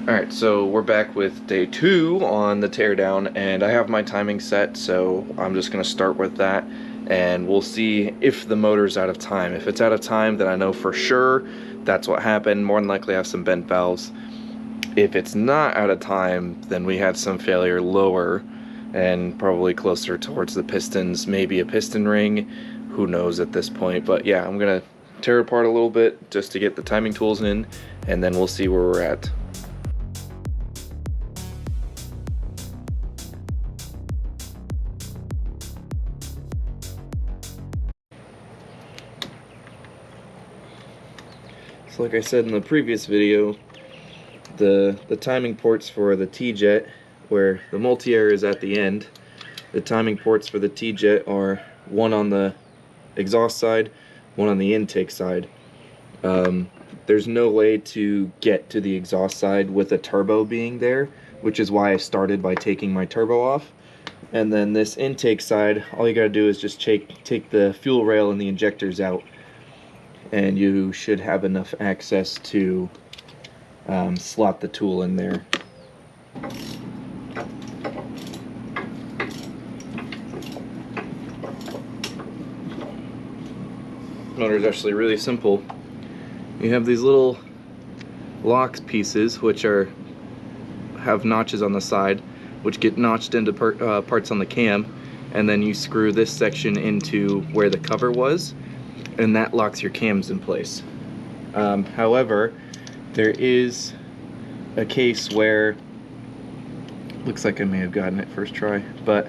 Alright, so we're back with day 2 on the teardown, and I have my timing set, so I'm just going to start with that, and we'll see if the motor's out of time. If it's out of time, then I know for sure that's what happened. More than likely I have some bent valves. If it's not out of time, then we had some failure lower, and probably closer towards the pistons, maybe a piston ring, who knows at this point. But yeah, I'm going to tear it apart a little bit just to get the timing tools in, and then we'll see where we're at. So like I said in the previous video, the timing ports for the T-Jet, where the multi-air is at the end, the timing ports for the T-Jet are one on the exhaust side, one on the intake side. There's no way to get to the exhaust side with a turbo being there, which is why I started by taking my turbo off. And then this intake side, all you gotta do is just take the fuel rail and the injectors out, and you should have enough access to slot the tool in there. Motor is actually really simple. You have these little lock pieces which have notches on the side, which get notched into parts on the cam, and then you screw this section into where the cover was, and that locks your cams in place. However, there is a case where, looks like I may have gotten it first try, but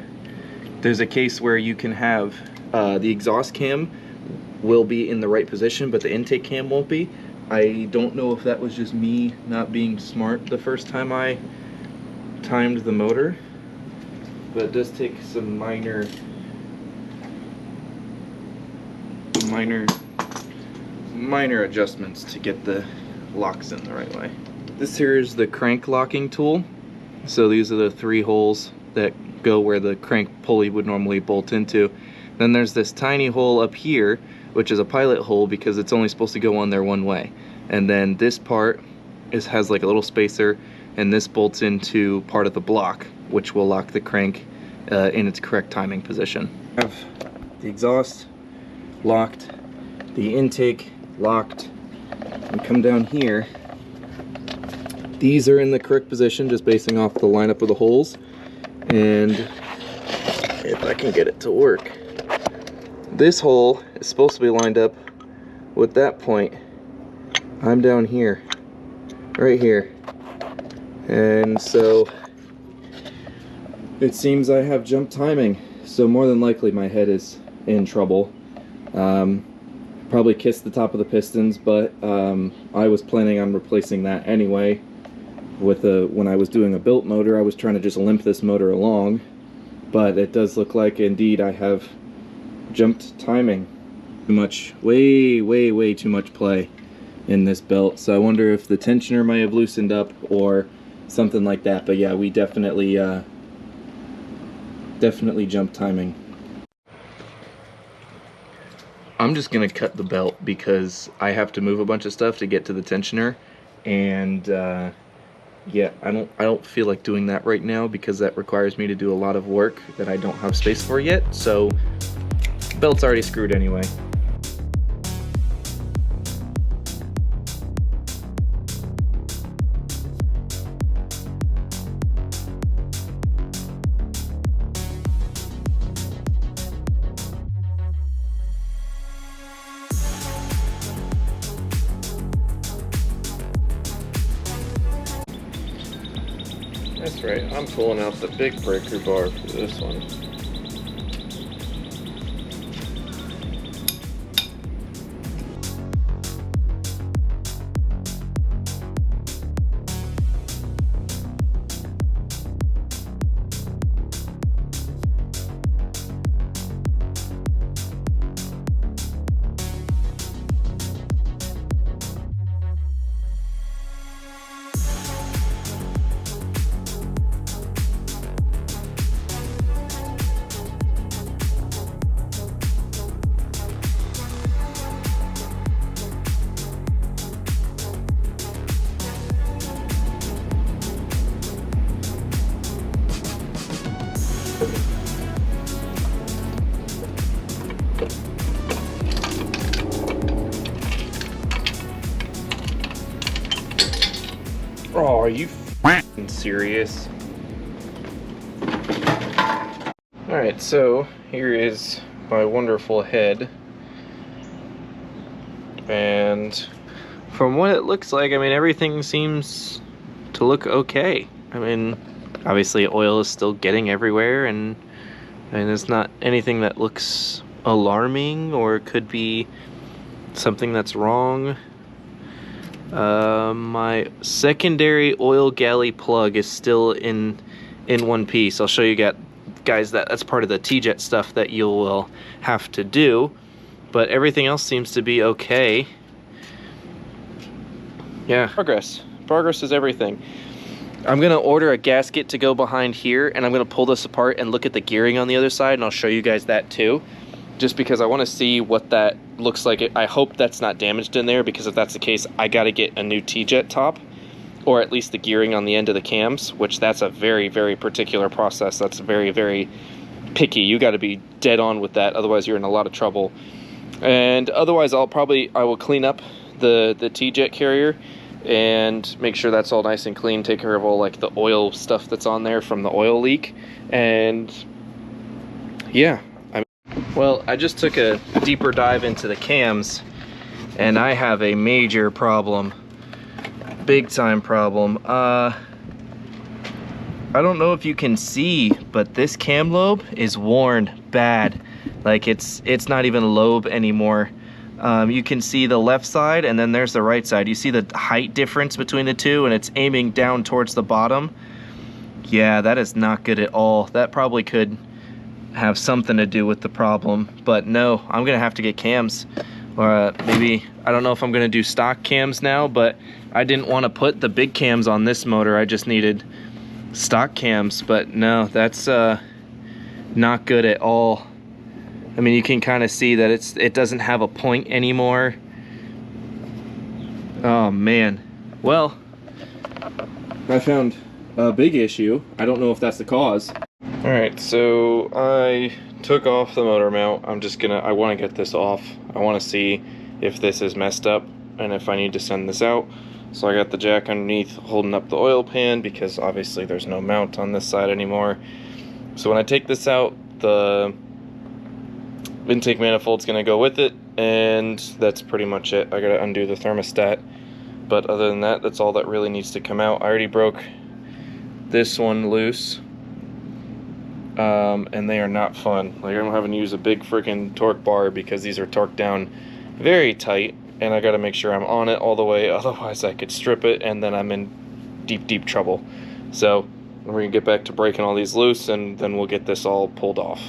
there's a case where you can have the exhaust cam will be in the right position, but the intake cam won't be. I don't know if that was just me not being smart the first time I timed the motor, but it does take some minor adjustments to get the locks in the right way. This here is the crank locking tool. So these are the 3 holes that go where the crank pulley would normally bolt into. Then there's this tiny hole up here, which is a pilot hole because it's only supposed to go on there one way. And then this part has like a little spacer, and this bolts into part of the block, which will lock the crank in its correct timing position. I have the exhaust locked, the intake locked, and come down here. These are in the correct position, just basing off the lineup of the holes. And if I can get it to work, this hole is supposed to be lined up with that point. I'm down here, right here. And so it seems I have jump timing. So more than likely my head is in trouble. Probably kissed the top of the pistons, but I was planning on replacing that anyway. When I was doing a built motor, I was trying to just limp this motor along, but it does look like indeed I have jumped timing. Too much, way too much play in this belt. So I wonder if the tensioner might have loosened up or something like that. But yeah, we definitely jumped timing. I'm just gonna cut the belt because I have to move a bunch of stuff to get to the tensioner, and yeah, I don't feel like doing that right now because that requires me to do a lot of work that I don't have space for yet. So belt's already screwed anyway. That's right, I'm pulling out the big breaker bar for this one. Oh, are you f***ing serious? Alright, so here is my wonderful head. And from what it looks like, I mean, everything seems to look okay. I mean, obviously oil is still getting everywhere, and it's not anything that looks alarming or could be something that's wrong. My secondary oil galley plug is still in one piece. I'll show you guys that's part of the T-Jet stuff that you will have to do, but everything else seems to be okay. Yeah, progress is everything. I'm gonna order a gasket to go behind here, and I'm gonna pull this apart and look at the gearing on the other side, and I'll show you guys that too, just because I want to see what that looks like. I hope that's not damaged in there, because if that's the case, I gotta get a new T-Jet top, or at least the gearing on the end of the cams, which that's a very, very particular process. That's very, very picky. You got to be dead on with that, otherwise you're in a lot of trouble. And otherwise, I will clean up the T-Jet carrier and make sure that's all nice and clean, take care of all like the oil stuff that's on there from the oil leak. And yeah, well, I just took a deeper dive into the cams, and I have a major problem. Big time problem. I don't know if you can see, but this cam lobe is worn bad. Like it's not even a lobe anymore. You can see the left side, and then there's the right side. You see the height difference between the two, and it's aiming down towards the bottom. Yeah, that is not good at all. That probably could have something to do with the problem, but no, I'm gonna have to get cams, or maybe, I don't know if I'm gonna do stock cams now, but I didn't want to put the big cams on this motor. I just needed stock cams, but no, that's not good at all. I mean, you can kind of see that it doesn't have a point anymore. Oh man. Well, I found a big issue. I don't know if that's the cause. Alright, so I took off the motor mount. I want to get this off. I want to see if this is messed up and if I need to send this out. So I got the jack underneath holding up the oil pan, because obviously there's no mount on this side anymore. So when I take this out, the intake manifold's gonna go with it, and that's pretty much it. I gotta undo the thermostat, but other than that, that's all that really needs to come out. I already broke this one loose, and they are not fun. Like, I'm having to use a big freaking torque bar because these are torqued down very tight, and I gotta make sure I'm on it all the way, otherwise I could strip it and then I'm in deep trouble. So we're gonna get back to breaking all these loose, and then we'll get this all pulled off.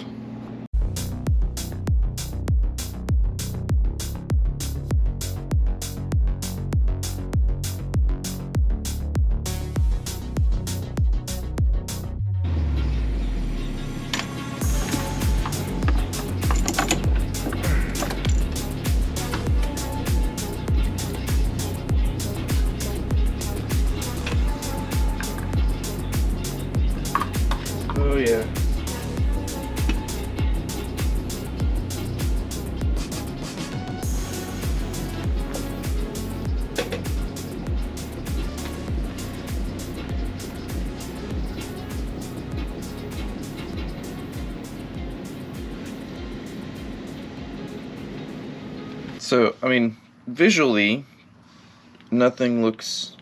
Oh yeah. So, I mean, visually, nothing looks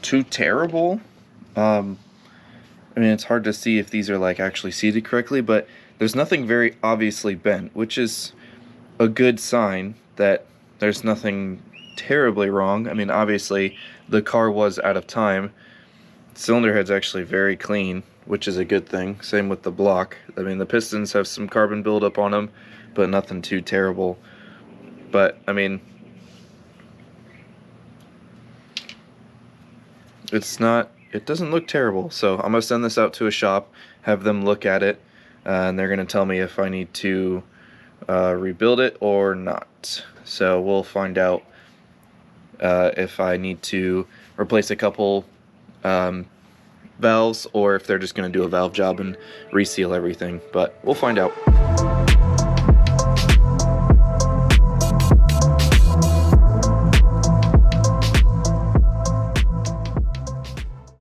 too terrible. I mean, it's hard to see if these are like actually seated correctly, but there's nothing very obviously bent, which is a good sign that there's nothing terribly wrong. I mean, obviously the car was out of time. Cylinder head's actually very clean, which is a good thing. Same with the block. I mean, the pistons have some carbon buildup on them, but nothing too terrible. But I mean, it doesn't look terrible. So I'm gonna send this out to a shop, have them look at it, and they're gonna tell me if I need to rebuild it or not. So we'll find out if I need to replace a couple valves, or if they're just gonna do a valve job and reseal everything, but we'll find out.